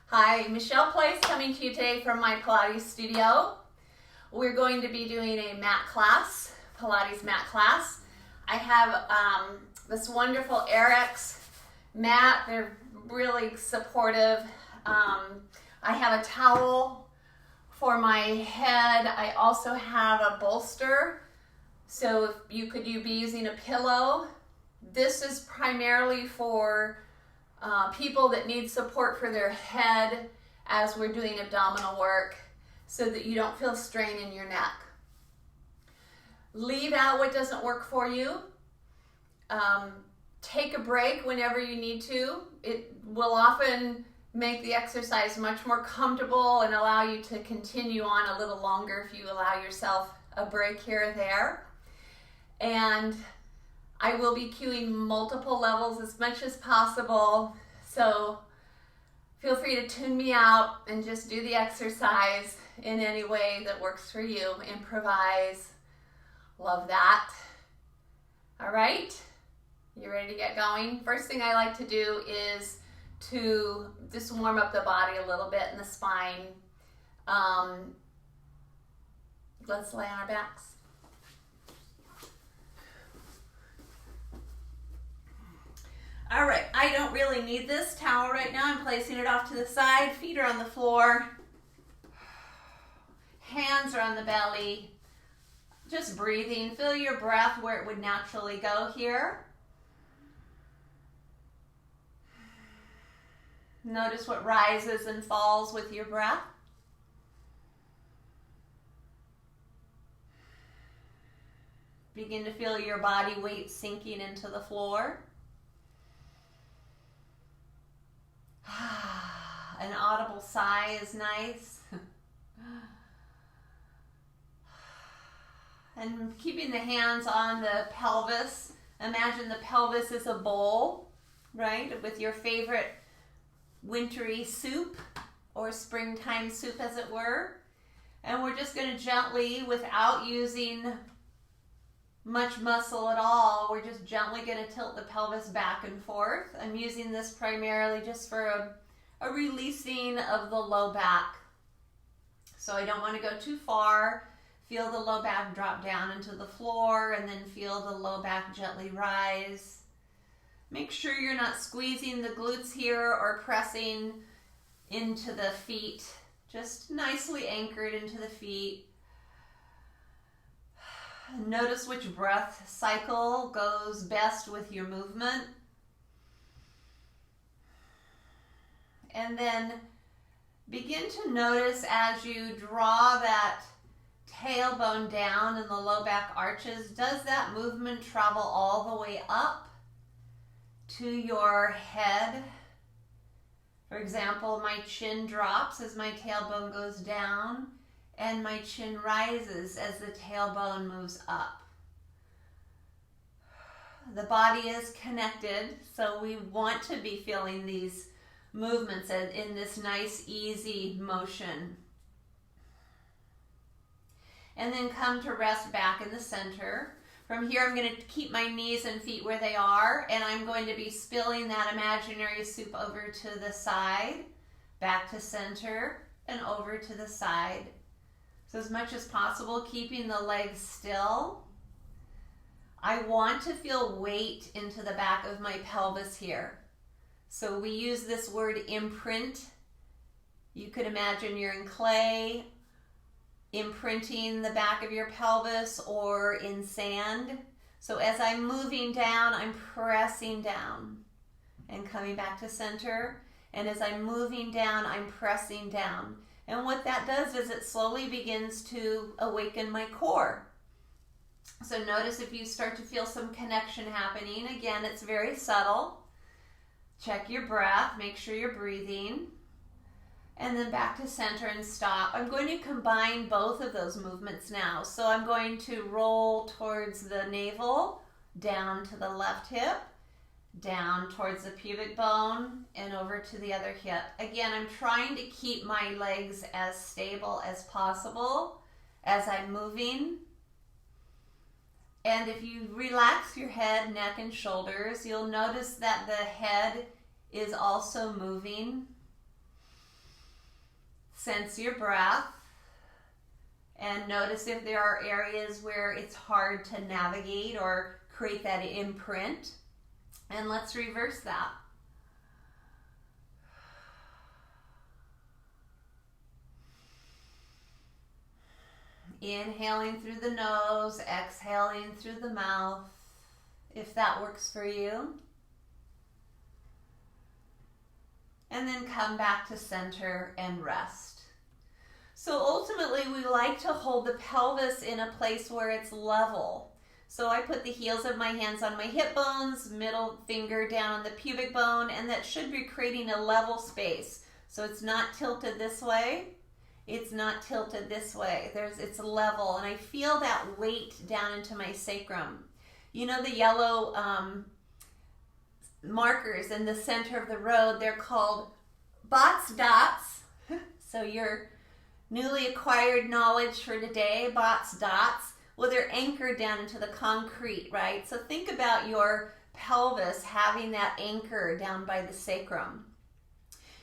Hi, Michelle Place coming to you today from my Pilates studio. We're going to be doing a mat class, Pilates mat class. I have this wonderful Airx mat. They're really supportive. I have a towel for my head. I also have a bolster, so you could be using a pillow. This is primarily for people that need support for their head as we're doing abdominal work so that you don't feel strain in your neck. Leave out what doesn't work for you. Take a break whenever you need to. It will often make the exercise much more comfortable and allow you to continue on a little longer if you allow yourself a break here or there. And I will be cueing multiple levels as much as possible, so feel free to tune me out and just do the exercise in any way that works for you. Improvise. Love that. All right, you ready to get going? First thing I like to do is to just warm up the body a little bit in the spine. Let's lay on our backs. All right, I don't really need this towel right now. I'm placing it off to the side. Feet are on the floor. Hands are on the belly. Just breathing. Feel your breath where it would naturally go here. Notice what rises and falls with your breath. Begin to feel your body weight sinking into the floor. An audible sigh is nice. And keeping the hands on the pelvis. Imagine the pelvis is a bowl, right? With your favorite wintry soup or springtime soup, as it were. And we're just going to gently, without using much muscle at all, we're just gently going to tilt the pelvis back and forth. I'm using this primarily just for a releasing of the low back. So I don't want to go too far. Feel the low back drop down into the floor and then feel the low back gently rise. Make sure you're not squeezing the glutes here or pressing into the feet. Just nicely anchored into the feet. Notice which breath cycle goes best with your movement. And then begin to notice as you draw that tailbone down and the low back arches, does that movement travel all the way up to your head? For example, my chin drops as my tailbone goes down, and my chin rises as the tailbone moves up. The body is connected, so we want to be feeling these movements in this nice, easy motion. And then come to rest back in the center. From here, I'm going to keep my knees and feet where they are, and I'm going to be spilling that imaginary soup over to the side, back to center, and over to the side. So as much as possible, keeping the legs still. I want to feel weight into the back of my pelvis here. So we use this word imprint. You could imagine you're in clay, imprinting the back of your pelvis, or in sand. So as I'm moving down, I'm pressing down and coming back to center. And as I'm moving down, I'm pressing down. And what that does is it slowly begins to awaken my core. So notice if you start to feel some connection happening. Again, it's very subtle. Check your breath, make sure you're breathing. And then back to center and stop. I'm going to combine both of those movements now. So I'm going to roll towards the navel, down to the left hip, down towards the pubic bone, and over to the other hip. Again, I'm trying to keep my legs as stable as possible as I'm moving. And if you relax your head, neck, and shoulders, you'll notice that the head is also moving. Sense your breath and notice if there are areas where it's hard to navigate or create that imprint. And let's reverse that. Inhaling through the nose, exhaling through the mouth, if that works for you. And then come back to center and rest. So ultimately, we like to hold the pelvis in a place where it's level. So I put the heels of my hands on my hip bones, middle finger down on the pubic bone, and that should be creating a level space. So it's not tilted this way. It's not tilted this way. It's level, and I feel that weight down into my sacrum. You know the yellow markers in the center of the road, they're called bots dots. So your newly acquired knowledge for today, bots dots, well, they're anchored down into the concrete, right? So think about your pelvis having that anchor down by the sacrum.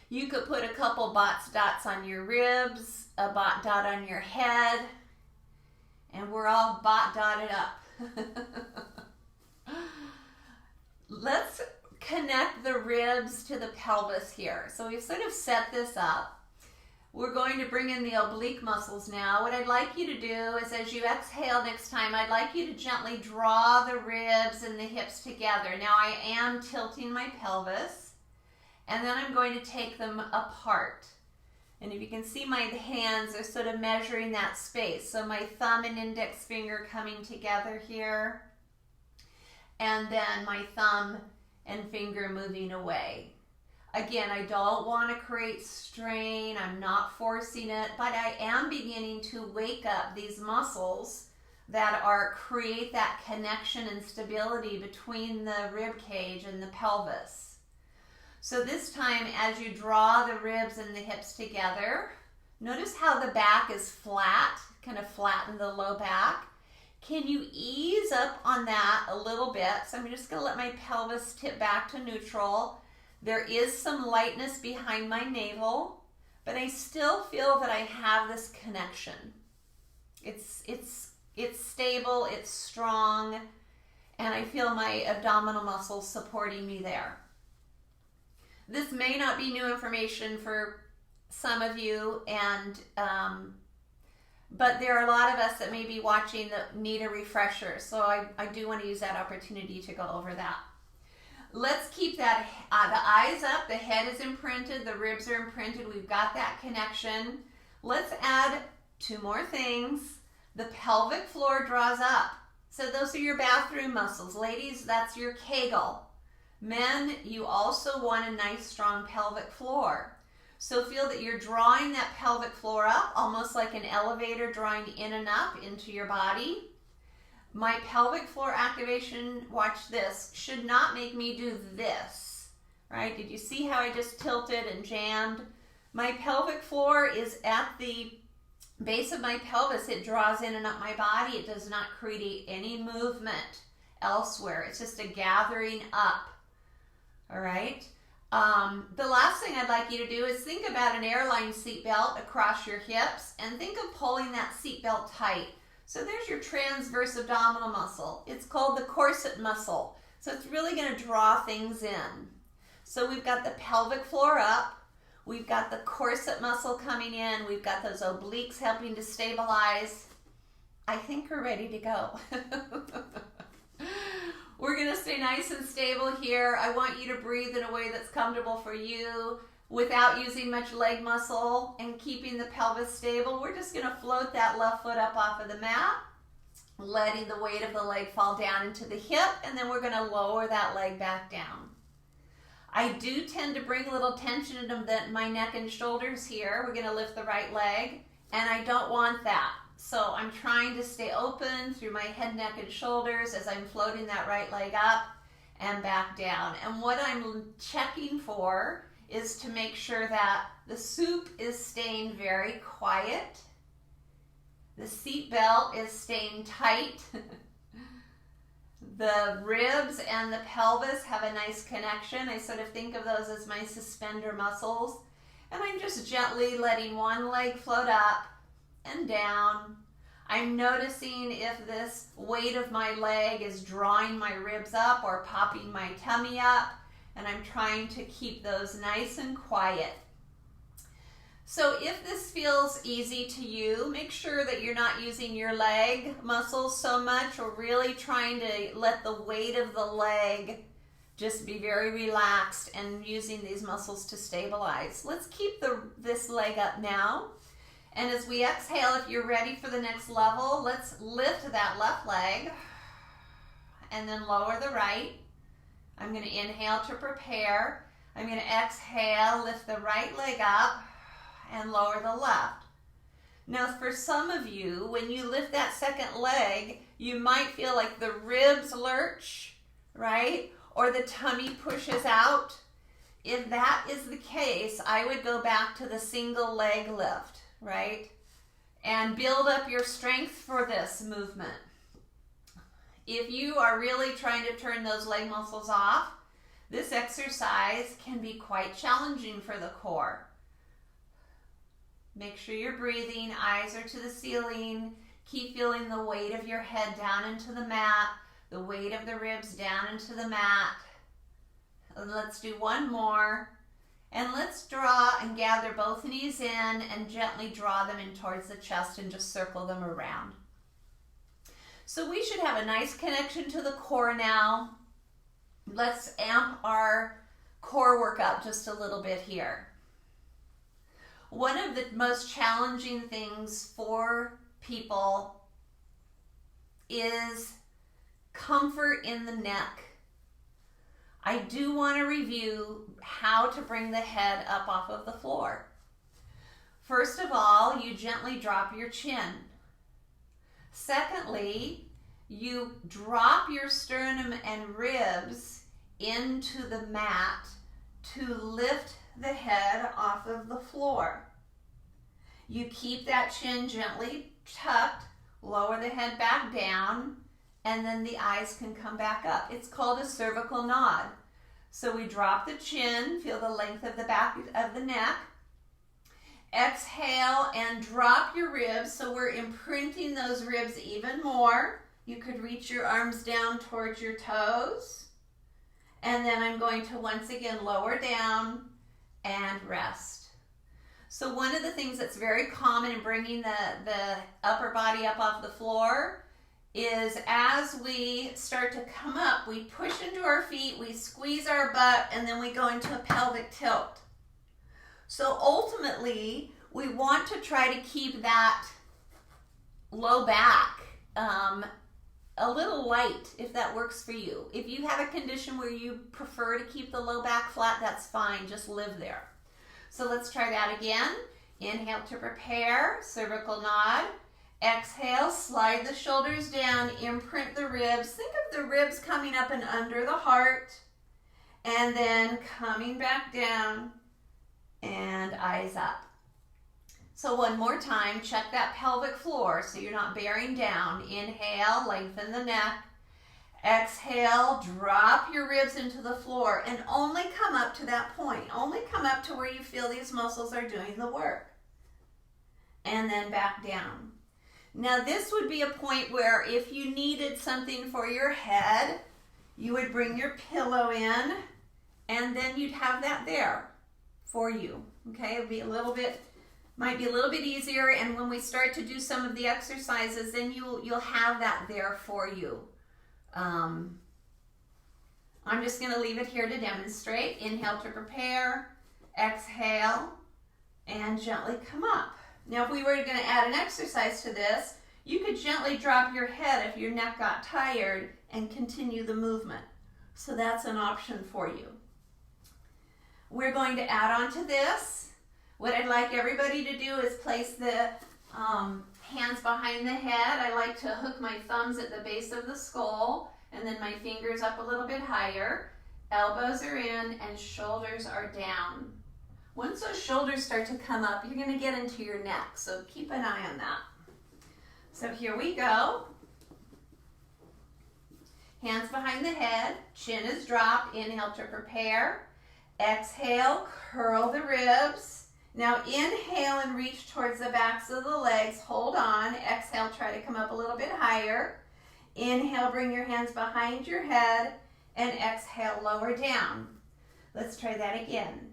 You could put a couple bots dots on your ribs, a bot dot on your head, and we're all bot dotted up. Let's connect the ribs to the pelvis here. So we've sort of set this up. We're going to bring in the oblique muscles now. What I'd like you to do is, as you exhale next time, I'd like you to gently draw the ribs and the hips together. Now I am tilting my pelvis, and then I'm going to take them apart. And if you can see, my hands are sort of measuring that space. So my thumb and index finger coming together here, and then my thumb and finger moving away. Again, I don't want to create strain. I'm not forcing it, but I am beginning to wake up these muscles that create that connection and stability between the rib cage and the pelvis. So this time, as you draw the ribs and the hips together, notice how the back is flat, kind of flatten the low back. Can you ease up on that a little bit? So I'm just going to let my pelvis tip back to neutral. There is some lightness behind my navel, but I still feel that I have this connection. It's stable, it's strong, and I feel my abdominal muscles supporting me there. This may not be new information for some of you, and but there are a lot of us that may be watching that need a refresher, so I do want to use that opportunity to go over that. Let's keep that the eyes up, the head is imprinted, the ribs are imprinted, we've got that connection. Let's add two more things. The pelvic floor draws up. So those are your bathroom muscles. Ladies, that's your Kegel. Men, you also want a nice strong pelvic floor. So feel that you're drawing that pelvic floor up, almost like an elevator drawing in and up into your body. My pelvic floor activation, watch this, should not make me do this, right? Did you see how I just tilted and jammed? My pelvic floor is at the base of my pelvis. It draws in and up my body. It does not create any movement elsewhere. It's just a gathering up, all right? The last thing I'd like you to do is think about an airline seatbelt across your hips and think of pulling that seatbelt tight. So there's your transverse abdominal muscle. It's called the corset muscle. So it's really going to draw things in. So we've got the pelvic floor up. We've got the corset muscle coming in. We've got those obliques helping to stabilize. I think we're ready to go. We're going to stay nice and stable here. I want you to breathe in a way that's comfortable for you without using much leg muscle and keeping the pelvis stable. We're just going to float that left foot up off of the mat, letting the weight of the leg fall down into the hip, and then we're going to lower that leg back down. I do tend to bring a little tension into my neck and shoulders here. We're going to lift the right leg, and I don't want that. So I'm trying to stay open through my head, neck, and shoulders as I'm floating that right leg up and back down. And what I'm checking for is to make sure that the soup is staying very quiet. The seat belt is staying tight. The ribs and the pelvis have a nice connection. I sort of think of those as my suspender muscles. And I'm just gently letting one leg float up and down. I'm noticing if this weight of my leg is drawing my ribs up or popping my tummy up, and I'm trying to keep those nice and quiet. So if this feels easy to you, make sure that you're not using your leg muscles so much, or really trying to let the weight of the leg just be very relaxed and using these muscles to stabilize. Let's keep this leg up now. And as we exhale, if you're ready for the next level, let's lift that left leg and then lower the right. I'm going to inhale to prepare. I'm going to exhale, lift the right leg up and lower the left. Now for some of you, when you lift that second leg, you might feel like the ribs lurch, right? Or the tummy pushes out. If that is the case, I would go back to the single leg lift, right? And build up your strength for this movement. If you are really trying to turn those leg muscles off, this exercise can be quite challenging for the core. Make sure you're breathing, eyes are to the ceiling. Keep feeling the weight of your head down into the mat, the weight of the ribs down into the mat. And let's do one more. And let's draw and gather both knees in and gently draw them in towards the chest and just circle them around. So we should have a nice connection to the core now. Let's amp our core work up just a little bit here. One of the most challenging things for people is comfort in the neck. I do want to review how to bring the head up off of the floor. First of all, you gently drop your chin. Secondly, you drop your sternum and ribs into the mat to lift the head off of the floor. You keep that chin gently tucked, lower the head back down, and then the eyes can come back up. It's called a cervical nod. So we drop the chin, feel the length of the back of the neck. Exhale and drop your ribs, so we're imprinting those ribs even more. You could reach your arms down towards your toes. And then I'm going to once again lower down and rest. So one of the things that's very common in bringing the upper body up off the floor is as we start to come up, we push into our feet, we squeeze our butt, and then we go into a pelvic tilt. So ultimately, we want to try to keep that low back a little light, if that works for you. If you have a condition where you prefer to keep the low back flat, that's fine, just live there. So let's try that again. Inhale to prepare, cervical nod. Exhale, slide the shoulders down, imprint the ribs. Think of the ribs coming up and under the heart, and then coming back down, and eyes up. So one more time, check that pelvic floor so you're not bearing down. Inhale, lengthen the neck. Exhale, drop your ribs into the floor and only come up to that point. Only come up to where you feel these muscles are doing the work. And then back down. Now this would be a point where if you needed something for your head, you would bring your pillow in and then you'd have that there for you. Okay, it'd be might be a little bit easier, and when we start to do some of the exercises, then you'll have that there for you. I'm just going to leave it here to demonstrate. Inhale to prepare, exhale, and gently come up. Now if we were going to add an exercise to this, you could gently drop your head if your neck got tired and continue the movement. So that's an option for you. We're going to add on to this. What I'd like everybody to do is place the hands behind the head. I like to hook my thumbs at the base of the skull and then my fingers up a little bit higher. Elbows are in and shoulders are down. Once those shoulders start to come up, you're going to get into your neck, so keep an eye on that. So here we go. Hands behind the head, chin is dropped. Inhale to prepare. Exhale, curl the ribs. Now inhale and reach towards the backs of the legs. Hold on. Exhale, try to come up a little bit higher. Inhale, bring your hands behind your head, and exhale, lower down. Let's try that again.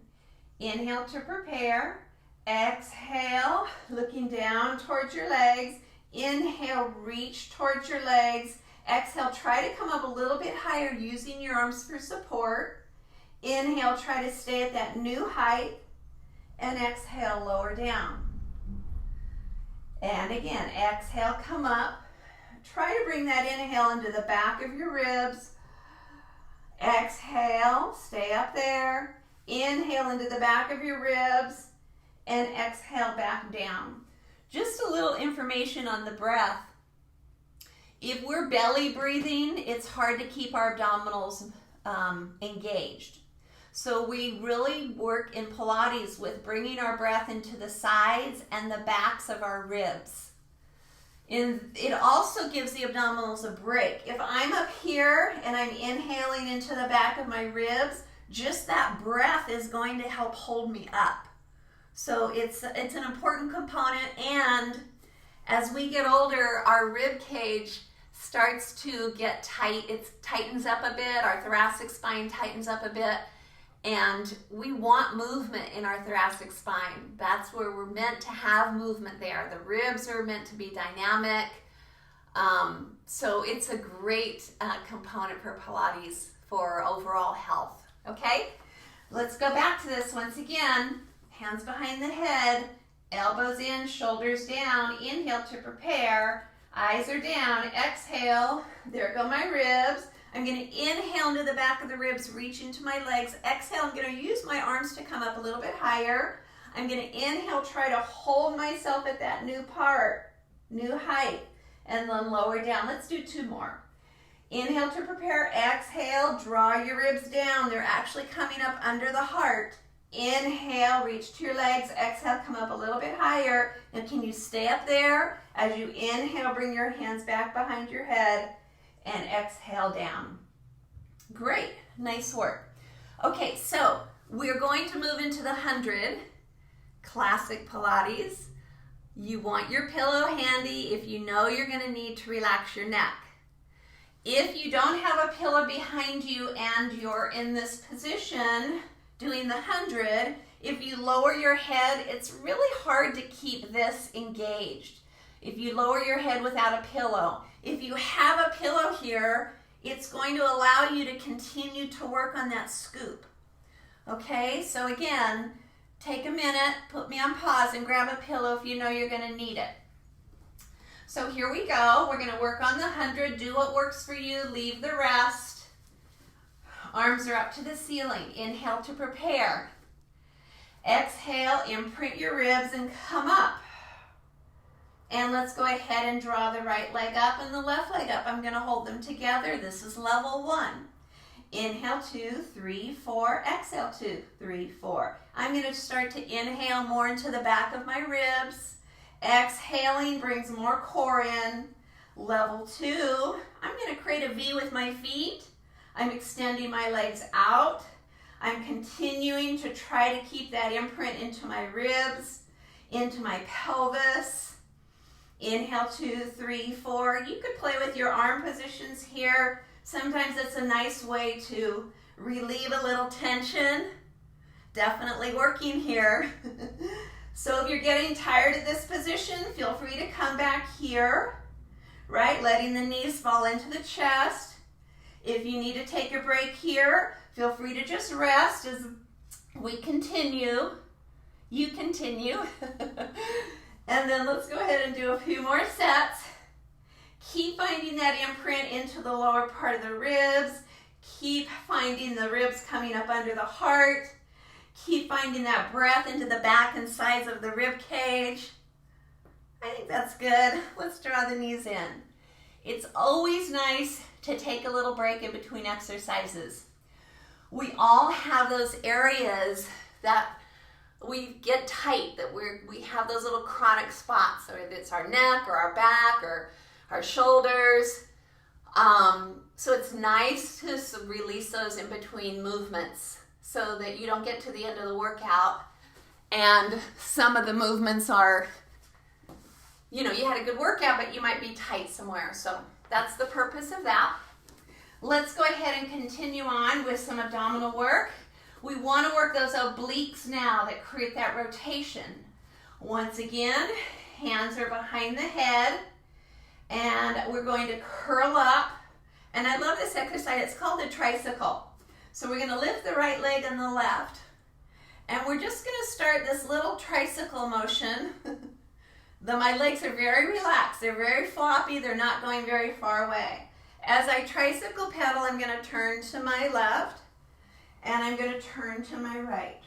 Inhale to prepare. Exhale, looking down towards your legs. Inhale, reach towards your legs. Exhale, try to come up a little bit higher using your arms for support. Inhale, try to stay at that new height. And exhale, lower down. And again, exhale, come up. Try to bring that inhale into the back of your ribs. Exhale, stay up there. Inhale into the back of your ribs. And exhale back down. Just a little information on the breath. If we're belly breathing, it's hard to keep our abdominals engaged. So we really work in Pilates with bringing our breath into the sides and the backs of our ribs. And it also gives the abdominals a break. If I'm up here and I'm inhaling into the back of my ribs, just that breath is going to help hold me up. So it's an important component, and as we get older, our rib cage starts to get tight. It tightens up a bit, our thoracic spine tightens up a bit, and we want movement in our thoracic spine. That's where we're meant to have movement there. The ribs are meant to be dynamic. So it's a great component for Pilates for overall health. Okay, let's go back to this once again. Hands behind the head, elbows in, shoulders down. Inhale to prepare. Eyes are down. Exhale. There go my ribs. I'm going to inhale into the back of the ribs, reach into my legs. Exhale, I'm going to use my arms to come up a little bit higher. I'm going to inhale, try to hold myself at that new part, new height, and then lower down. Let's do two more. Inhale to prepare. Exhale, draw your ribs down. They're actually coming up under the heart. Inhale, reach to your legs. Exhale, come up a little bit higher. Now can you stay up there? As you inhale, bring your hands back behind your head and exhale down. Great, nice work. Okay, so we're going to move into the 100, classic Pilates. You want your pillow handy if you know you're going to need to relax your neck. If you don't have a pillow behind you and you're in this position doing the 100, if you lower your head, it's really hard to keep this engaged. If you lower your head without a pillow, if you have a pillow here, it's going to allow you to continue to work on that scoop. Okay, so again, take a minute, put me on pause and grab a pillow if you know you're going to need it. So here we go. We're going to work on the 100. Do what works for you. Leave the rest. Arms are up to the ceiling. Inhale to prepare. Exhale, imprint your ribs and come up. And let's go ahead and draw the right leg up and the left leg up. I'm going to hold them together. This is level 1. Inhale, 2, 3, 4. Exhale, 2, 3, 4. I'm going to start to inhale more into the back of my ribs. Exhaling brings more core in. Level 2, I'm going to create a V with my feet. I'm extending my legs out. I'm continuing to try to keep that imprint into my ribs, into my pelvis. Inhale, 2, 3, 4. You could play with your arm positions here. Sometimes it's a nice way to relieve a little tension. Definitely working here. So if you're getting tired of this position, feel free to come back here, right? Letting the knees fall into the chest. If you need to take a break here, feel free to just rest as we continue. You continue. And then let's go ahead and do a few more sets. Keep finding that imprint into the lower part of the ribs. Keep finding the ribs coming up under the heart. Keep finding that breath into the back and sides of the rib cage. I think that's good. Let's draw the knees in. It's always nice to take a little break in between exercises. We all have those areas that we get tight, that we have those little chronic spots, whether it's our neck or our back or our shoulders. So it's nice to release those in between movements so that you don't get to the end of the workout And some of the movements are, you know, you had a good workout, but you might be tight somewhere. So that's the purpose of that. Let's go ahead and continue on with some abdominal work. We want to work those obliques now that create that rotation. Once again, hands are behind the head, and we're going to curl up. And I love this exercise. It's called a tricycle. So we're going to lift the right leg and the left. And we're just going to start this little tricycle motion. My legs are very relaxed. They're very floppy. They're not going very far away. As I tricycle pedal, I'm going to turn to my left, and I'm going to turn to my right.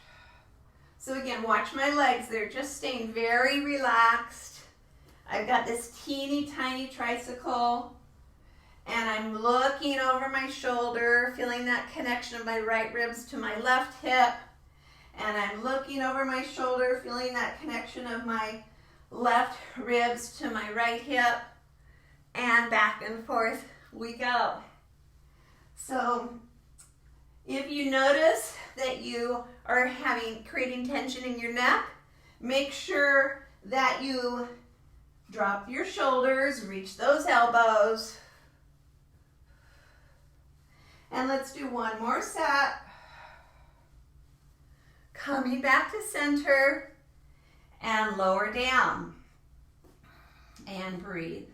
So again, watch my legs. They're just staying very relaxed. I've got this teeny tiny tricycle, and I'm looking over my shoulder, feeling that connection of my right ribs to my left hip. And I'm looking over my shoulder, feeling that connection of my left ribs to my right hip. And back and forth we go. So if you notice that you are creating tension in your neck, make sure that you drop your shoulders, reach those elbows. And let's do one more set. Coming back to center and lower down. And breathe.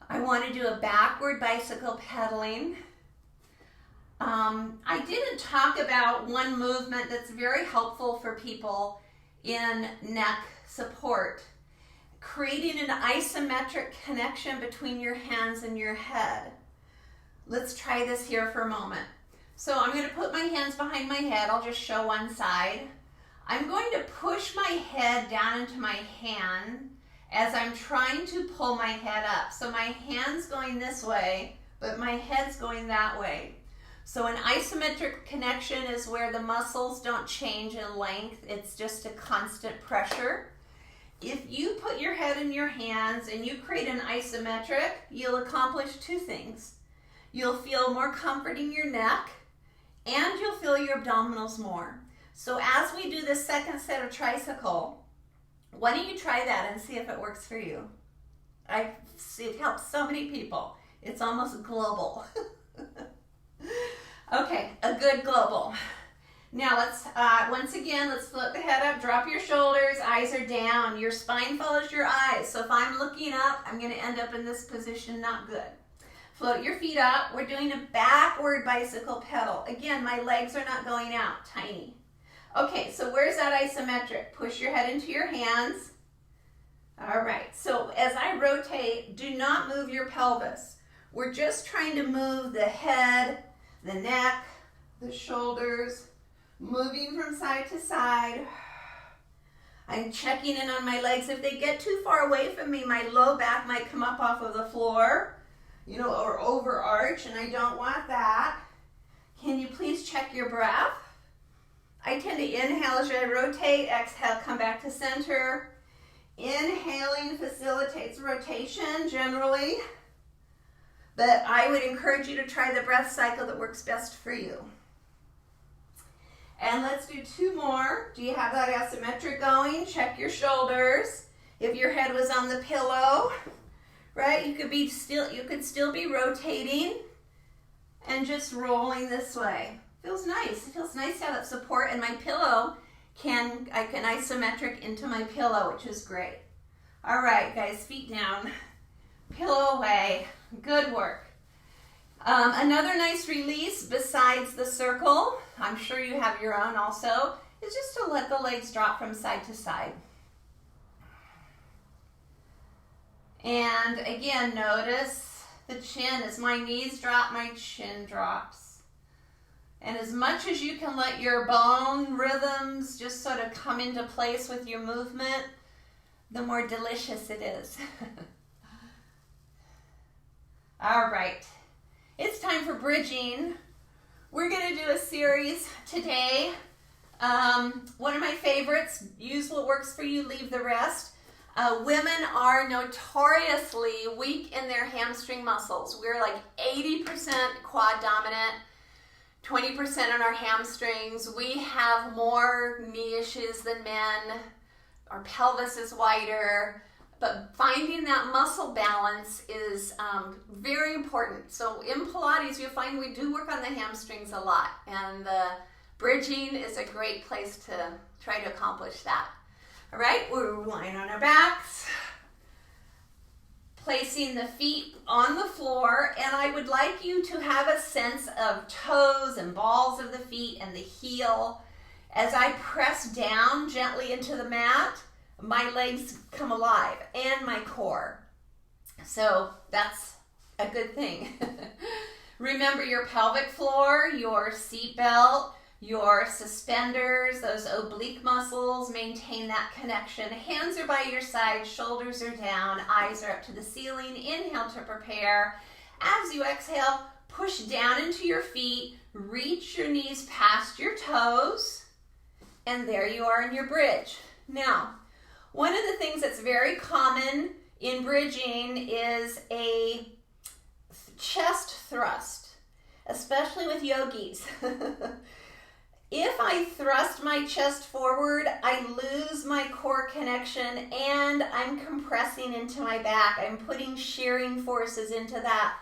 I want to do a backward bicycle pedaling. I didn't talk about one movement that's very helpful for people in neck support. Creating an isometric connection between your hands and your head. Let's try this here for a moment. So I'm going to put my hands behind my head. I'll just show one side. I'm going to push my head down into my hand as I'm trying to pull my head up. So my hand's going this way, but my head's going that way. So an isometric connection is where the muscles don't change in length. It's just a constant pressure. If you put your head in your hands and you create an isometric, you'll accomplish two things. You'll feel more comfort in your neck, and you'll feel your abdominals more. So as we do this second set of tricycle, why don't you try that and see if it works for you? I see it helps so many people. It's almost global. Okay, a good global. Now let's, once again, let's float the head up, drop your shoulders, eyes are down. Your spine follows your eyes. So if I'm looking up, I'm gonna end up in this position, not good. Float your feet up. We're doing a backward bicycle pedal. Again, my legs are not going out, tiny. Okay, so where's that isometric? Push your head into your hands. All right, so as I rotate, do not move your pelvis. We're just trying to move the head, the neck, the shoulders, moving from side to side. I'm checking in on my legs. If they get too far away from me, my low back might come up off of the floor, you know, or overarch, and I don't want that. Can you please check your breath? I tend to inhale as I rotate, exhale, come back to center. Inhaling facilitates rotation generally, but I would encourage you to try the breath cycle that works best for you. And let's do two more. Do you have that isometric going? Check your shoulders. If your head was on the pillow, right? You could still be rotating and just rolling this way. Feels nice. It feels nice to have that support, and my pillow I can isometric into my pillow, which is great. All right, guys, feet down, pillow away. Good work. Another nice release besides the circle, I'm sure you have your own also, is just to let the legs drop from side to side. And again, notice the chin. As my knees drop, my chin drops. And as much as you can let your bone rhythms just sort of come into place with your movement, the more delicious it is. All right, it's time for bridging. We're going to do a series today. One of my favorites, use what works for you, leave the rest. Women are notoriously weak in their hamstring muscles. We're like 80% quad dominant, 20% on our hamstrings. We have more knee issues than men. Our pelvis is wider. But finding that muscle balance is very important. So in Pilates, you'll find we do work on the hamstrings a lot. And the bridging is a great place to try to accomplish that. All right, we're lying on our backs, placing the feet on the floor, and I would like you to have a sense of toes and balls of the feet and the heel. As I press down gently into the mat, my legs come alive and my core. So that's a good thing. Remember your pelvic floor, your seat belt, your suspenders, those oblique muscles, maintain that connection. Hands are by your side, shoulders are down, eyes are up to the ceiling. Inhale to prepare. As you exhale, push down into your feet, reach your knees past your toes, and there you are in your bridge. Now, one of the things that's very common in bridging is a chest thrust, especially with yogis. If I thrust my chest forward, I lose my core connection and I'm compressing into my back. I'm putting shearing forces into that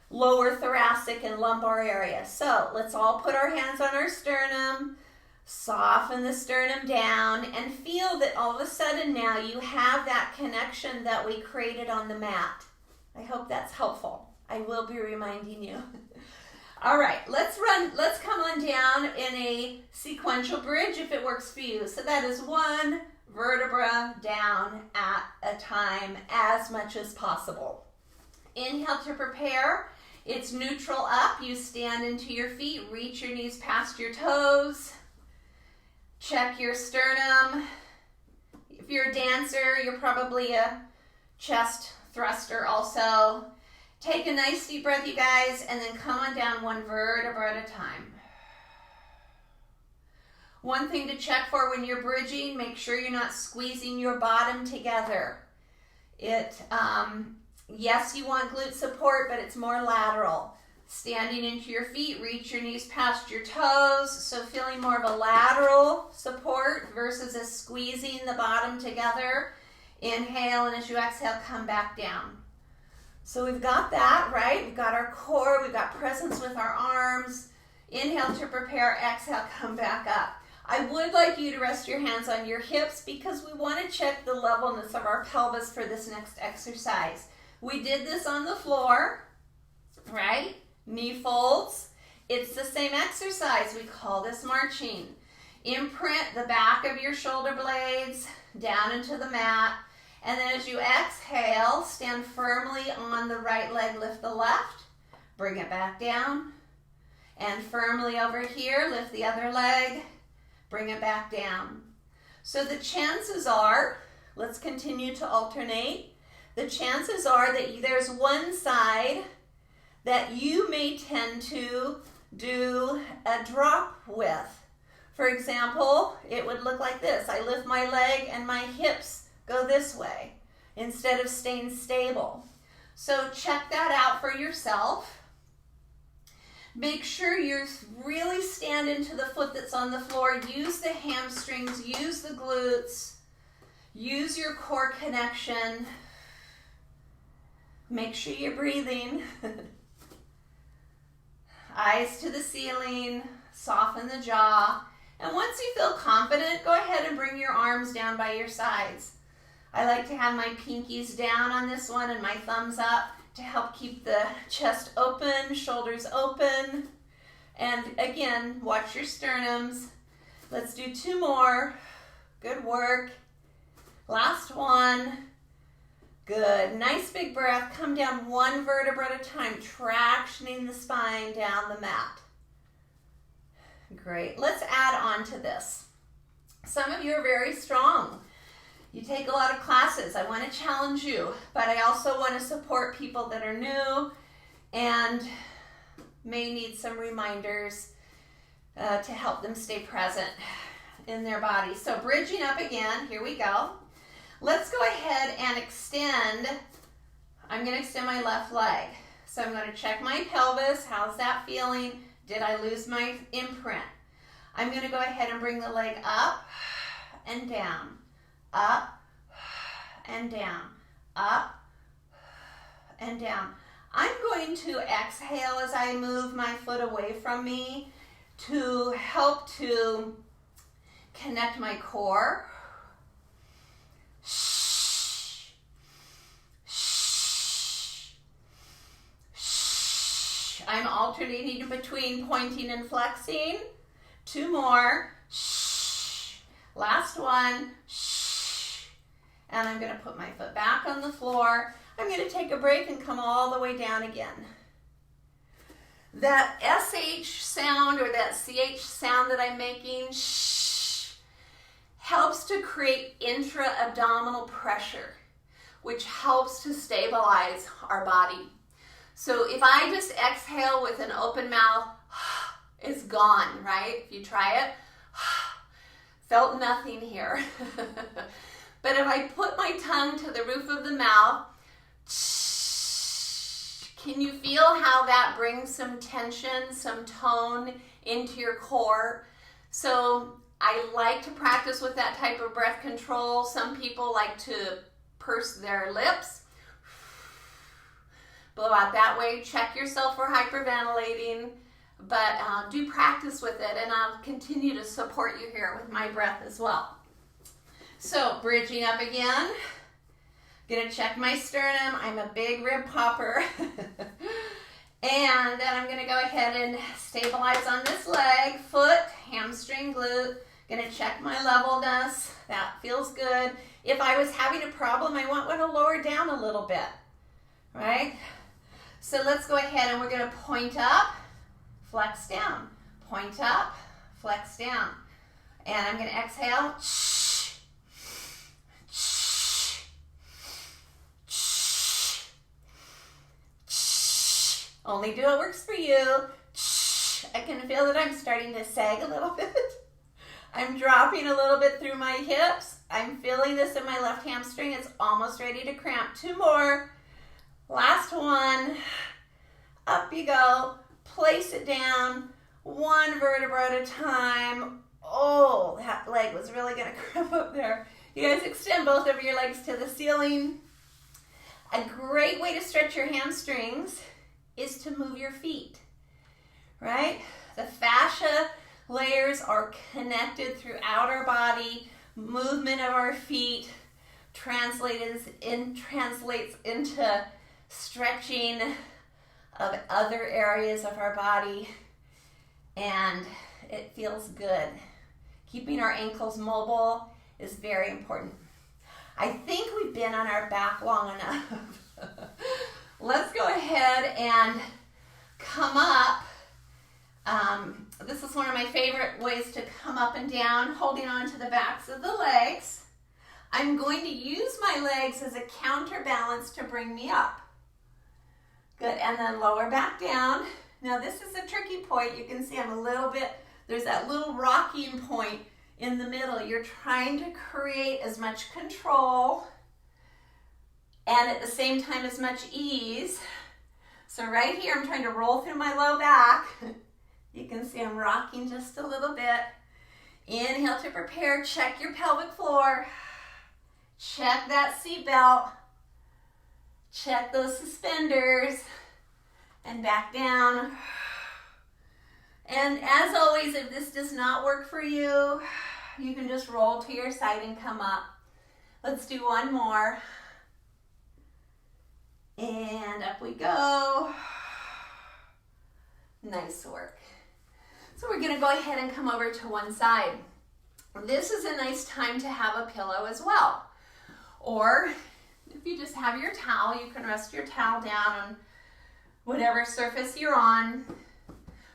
lower thoracic and lumbar area. So let's all put our hands on our sternum, soften the sternum down, and feel that all of a sudden now you have that connection that we created on the mat. I hope that's helpful. I will be reminding you. All right, let's come on down in a sequential bridge if it works for you. So that is one vertebra down at a time, as much as possible. Inhale to prepare. It's neutral up. You stand into your feet, reach your knees past your toes. Check your sternum. If you're a dancer, you're probably a chest thruster also. Take a nice deep breath, you guys, and then come on down one vertebra at a time. One thing to check for when you're bridging, make sure you're not squeezing your bottom together. Yes, you want glute support, but it's more lateral. Standing into your feet, reach your knees past your toes, so feeling more of a lateral support versus a squeezing the bottom together. Inhale, and as you exhale, come back down. So we've got that, right? We've got our core, we've got presence with our arms. Inhale to prepare, exhale, come back up. I would like you to rest your hands on your hips because we want to check the levelness of our pelvis for this next exercise. We did this on the floor, right? Knee folds. It's the same exercise. We call this marching. Imprint the back of your shoulder blades down into the mat. And then as you exhale, stand firmly on the right leg, lift the left, bring it back down, and firmly over here, lift the other leg, bring it back down. So the chances are, let's continue to alternate, the chances are that there's one side that you may tend to do a drop with. For example, it would look like this. I lift my leg and my hips go this way instead of staying stable. So check that out for yourself. Make sure you really stand into the foot that's on the floor. Use the hamstrings, use the glutes, use your core connection. Make sure you're breathing. Eyes to the ceiling, soften the jaw. And once you feel confident, go ahead and bring your arms down by your sides. I like to have my pinkies down on this one and my thumbs up to help keep the chest open, shoulders open. And again, watch your sternums. Let's do two more. Good work. Last one. Good. Nice big breath. Come down one vertebra at a time, tractioning the spine down the mat. Great. Let's add on to this. Some of you are very strong. You take a lot of classes. I want to challenge you, but I also want to support people that are new and may need some reminders to help them stay present in their body. So bridging up again, here we go. Let's go ahead and extend. I'm going to extend my left leg. So I'm going to check my pelvis. How's that feeling? Did I lose my imprint? I'm going to go ahead and bring the leg up and down, up and down, up and down. I'm going to exhale as I move my foot away from me to help to connect my core. I'm alternating between pointing and flexing. 2 more. Last one. And I'm going to put my foot back on the floor. I'm going to take a break and come all the way down again. That SH sound or that CH sound that I'm making helps to create intra-abdominal pressure, which helps to stabilize our body. So if I just exhale with an open mouth, it's gone, right? If you try it, felt nothing here. But if I put my tongue to the roof of the mouth, can you feel how that brings some tension, some tone into your core? So I like to practice with that type of breath control. Some people like to purse their lips, blow out that way. Check yourself for hyperventilating, but do practice with it, and I'll continue to support you here with my breath as well. So bridging up again. Gonna check my sternum. I'm a big rib popper. And then I'm gonna go ahead and stabilize on this leg, foot, hamstring, glute. Gonna check my levelness. That feels good. If I was having a problem, I want to lower down a little bit, right? So let's go ahead and we're gonna point up, flex down, point up, flex down. And I'm gonna exhale. Only do what works for you. I can feel that I'm starting to sag a little bit. I'm dropping a little bit through my hips. I'm feeling this in my left hamstring. It's almost ready to cramp. 2 more. Last one. Up you go. Place it down. 1 vertebra at a time. Oh, that leg was really going to cramp up there. You guys extend both of your legs to the ceiling. A great way to stretch your hamstrings is to move your feet, right? The fascia layers are connected throughout our body. Movement of our feet translates into stretching of other areas of our body, and it feels good. Keeping our ankles mobile is very important. I think we've been on our back long enough. Let's go ahead and come up. This is one of my favorite ways to come up and down, holding on to the backs of the legs. I'm going to use my legs as a counterbalance to bring me up. Good, and then lower back down. Now this is a tricky point. You can see I'm a little bit, there's that little rocking point in the middle. You're trying to create as much control and at the same time as much ease. So right here, I'm trying to roll through my low back. You can see I'm rocking just a little bit. Inhale to prepare. Check your pelvic floor. Check that seat belt. Check those suspenders. And back down. And as always, if this does not work for you, you can just roll to your side and come up. Let's do 1 more. And up we go. Nice work. So we're going to go ahead and come over to one side. This is a nice time to have a pillow as well. Or if you just have your towel, you can rest your towel down on whatever surface you're on.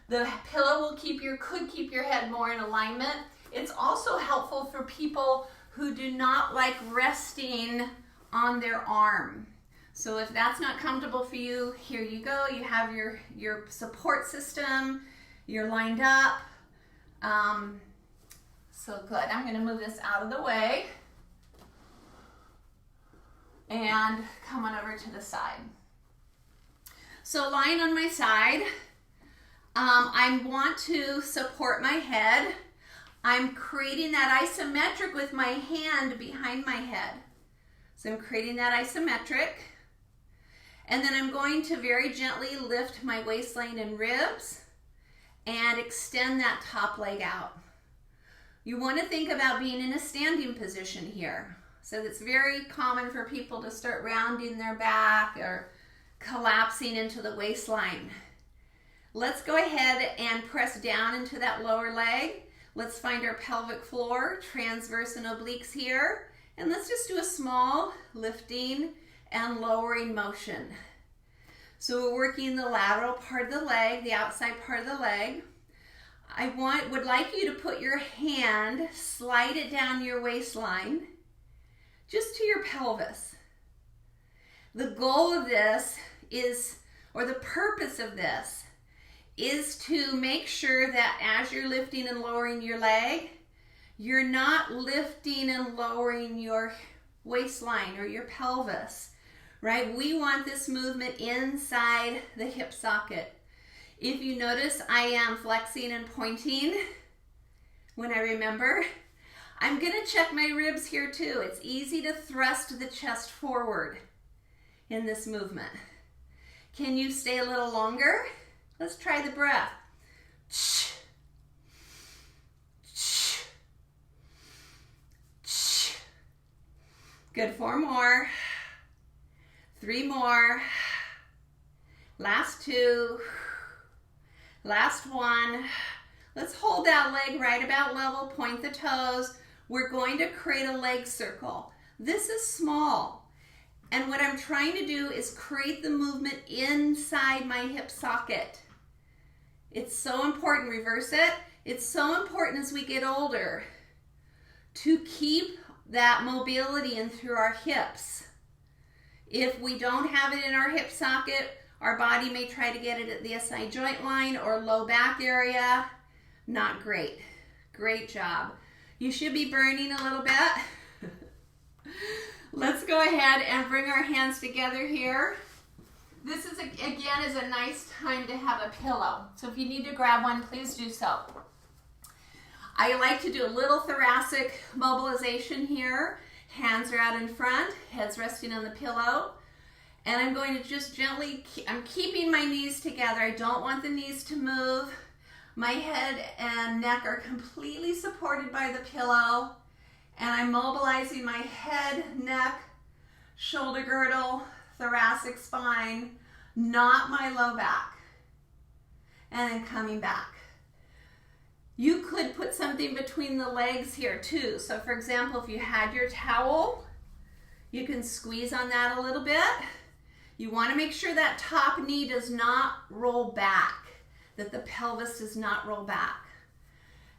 The pillow could keep your head more in alignment. It's also helpful for people who do not like resting on their arm. So if that's not comfortable for you, here you go. You have your support system. You're lined up. So good. I'm going to move this out of the way and come on over to the side. So lying on my side, I want to support my head. I'm creating that isometric with my hand behind my head. So I'm creating that isometric. And then I'm going to very gently lift my waistline and ribs and extend that top leg out. You want to think about being in a standing position here. So it's very common for people to start rounding their back or collapsing into the waistline. Let's go ahead and press down into that lower leg. Let's find our pelvic floor, transverse and obliques here. And let's just do a small lifting and lowering motion. So we're working the lateral part of the leg, the outside part of the leg. I would like you to put your hand, slide it down your waistline, just to your pelvis. The goal of this is, or the purpose of this, is to make sure that as you're lifting and lowering your leg, you're not lifting and lowering your waistline or your pelvis, right? We want this movement inside the hip socket. If you notice, I am flexing and pointing when I remember. I'm gonna check my ribs here too. It's easy to thrust the chest forward in this movement. Can you stay a little longer? Let's try the breath. Good, 4 more. 3 more. Last 2. Last 1. Let's hold that leg right about level, point the toes. We're going to create a leg circle. This is small. And what I'm trying to do is create the movement inside my hip socket. It's so important, reverse it. It's so important as we get older to keep that mobility in through our hips. If we don't have it in our hip socket, our body may try to get it at the SI joint line or low back area. Not great. Great job. You should be burning a little bit. Let's go ahead and bring our hands together here. This is, again, is a nice time to have a pillow. So if you need to grab one, please do so. I like to do a little thoracic mobilization here. Hands are out in front, head's resting on the pillow. And I'm going to just gently, I'm keeping my knees together. I don't want the knees to move. My head and neck are completely supported by the pillow. And I'm mobilizing my head, neck, shoulder girdle, thoracic spine, not my low back. And then coming back. You could put something between the legs here too. So for example, if you had your towel, you can squeeze on that a little bit. You want to make sure that top knee does not roll back, that the pelvis does not roll back.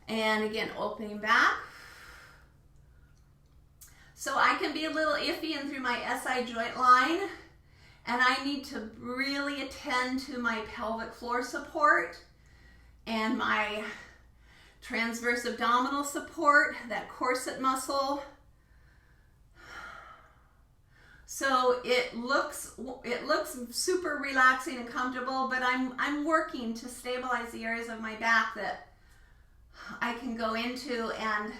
And again, opening back. So I can be a little iffy in through my SI joint line, and I need to really attend to my pelvic floor support and my transverse abdominal support, that corset muscle. So it looks super relaxing and comfortable, but I'm working to stabilize the areas of my back that I can go into and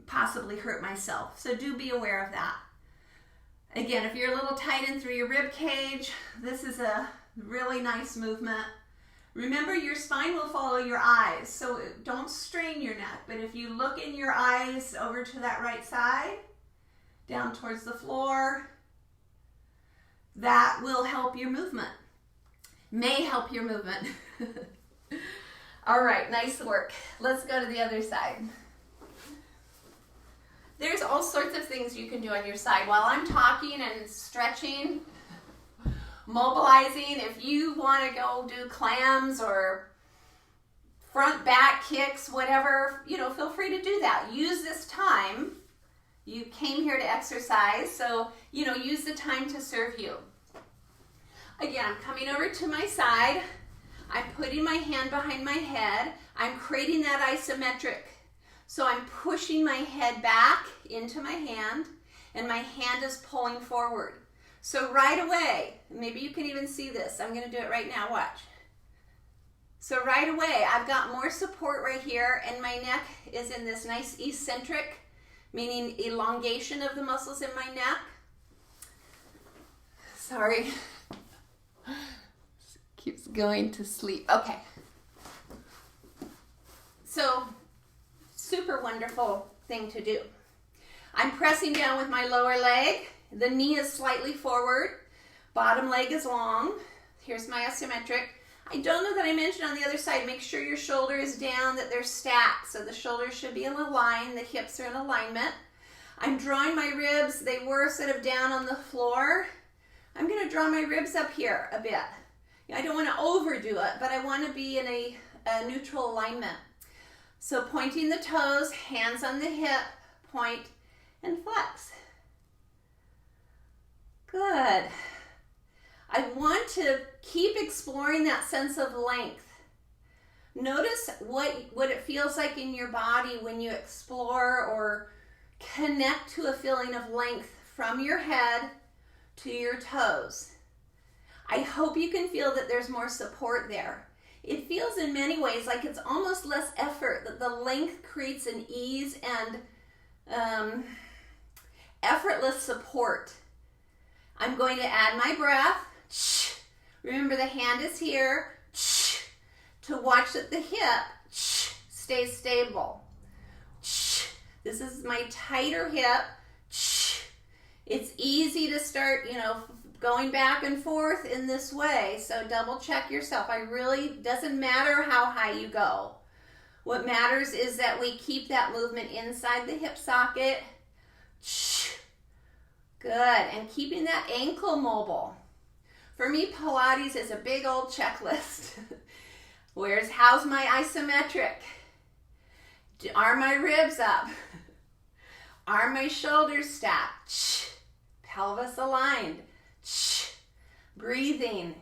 possibly hurt myself. So do be aware of that. Again, if you're a little tight in through your rib cage, this is a really nice movement. Remember, your spine will follow your eyes, so don't strain your neck. But if you look in your eyes over to that right side, down towards the floor, that will help your movement. May help your movement. All right, nice work. Let's go to the other side. There's all sorts of things you can do on your side. While I'm talking and stretching, mobilizing, if you want to go do clams or front back kicks, whatever, feel free to do that. Use this time. You came here to exercise, so, use the time to serve you. Again, I'm coming over to my side. I'm putting my hand behind my head. I'm creating that isometric. So I'm pushing my head back into my hand, and my hand is pulling forward. So right away, maybe you can even see this. I'm going to do it right now. Watch. So right away, I've got more support right here, and my neck is in this nice eccentric, meaning elongation of the muscles in my neck. Sorry. Keeps going to sleep. Okay. So, super wonderful thing to do. I'm pressing down with my lower leg. The knee is slightly forward. Bottom leg is long. Here's my isometric. I don't know that I mentioned on the other side, make sure your shoulder is down, that they're stacked. So the shoulders should be in a line, the hips are in alignment. I'm drawing my ribs. They were sort of down on the floor. I'm going to draw my ribs up here a bit. I don't want to overdo it, but I want to be in a neutral alignment. So pointing the toes, hands on the hip, point and flex. Good. I want to keep exploring that sense of length. Notice what it feels like in your body when you explore or connect to a feeling of length from your head to your toes. I hope you can feel that there's more support there. It feels in many ways like it's almost less effort, that the length creates an ease and effortless support. I'm going to add my breath. Remember, the hand is here to watch that the hip stays stable. This is my tighter hip. It's easy to start, going back and forth in this way. So double check yourself. Doesn't matter how high you go. What matters is that we keep that movement inside the hip socket. Good. And keeping that ankle mobile. For me, Pilates is a big old checklist. How's my isometric? Are my ribs up? Are my shoulders stacked? Pelvis aligned. Breathing.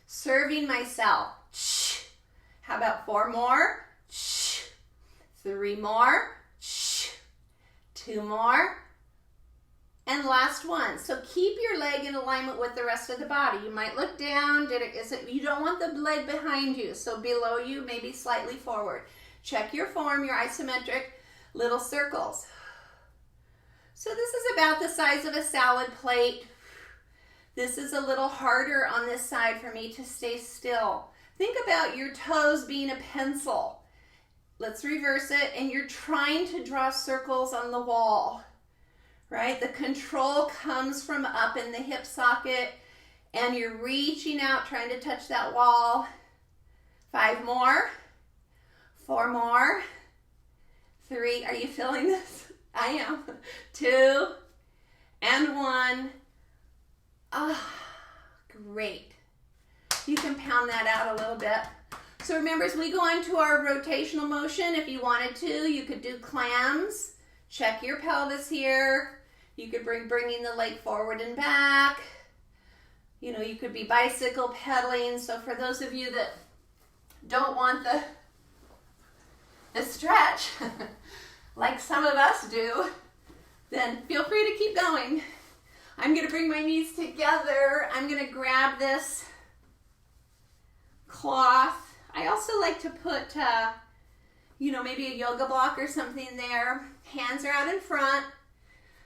Serving myself. How about 4 more? 3 more. 2 more. And last one. So keep your leg in alignment with the rest of the body. You might look down. You don't want the leg behind you. So below you, maybe slightly forward. Check your form, your isometric, little circles. So this is about the size of a salad plate. This is a little harder on this side for me to stay still. Think about your toes being a pencil. Let's reverse it. And you're trying to draw circles on the wall, right? The control comes from up in the hip socket, and you're reaching out, trying to touch that wall. 5 more. 4 more. 3. Are you feeling this? I am. 2 and 1. Great. You can pound that out a little bit. So remember, as we go on to our rotational motion, if you wanted to, you could do clams. Check your pelvis here. You could bringing the leg forward and back. You could be bicycle pedaling. So for those of you that don't want the stretch, like some of us do, then feel free to keep going. I'm going to bring my knees together. I'm going to grab this cloth. I also like to put, maybe a yoga block or something there. Hands are out in front,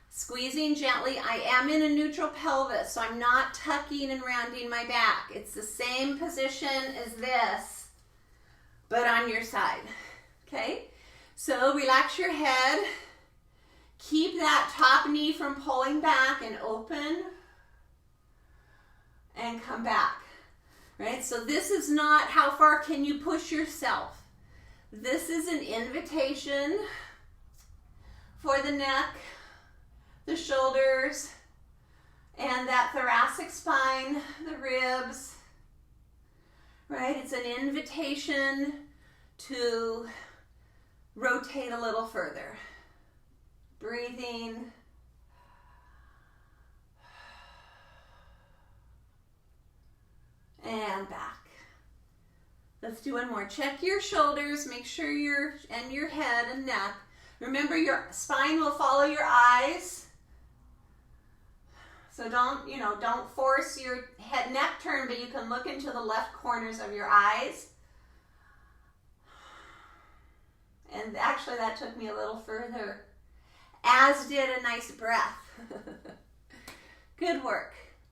squeezing gently. I am in a neutral pelvis, so I'm not tucking and rounding my back. It's the same position as this, but on your side. Okay? So relax your head. Keep that top knee from pulling back and open. And come back. Right? So this is not how far can you push yourself. This is an invitation for the neck, the shoulders, and that thoracic spine, the ribs. Right? It's an invitation to rotate a little further. Breathing. And back. Let's do one more. Check your shoulders. Make sure your head and neck. Remember, your spine will follow your eyes. So don't force your head neck turn, but you can look into the left corners of your eyes. And actually that took me a little further, as did a nice breath. Good work.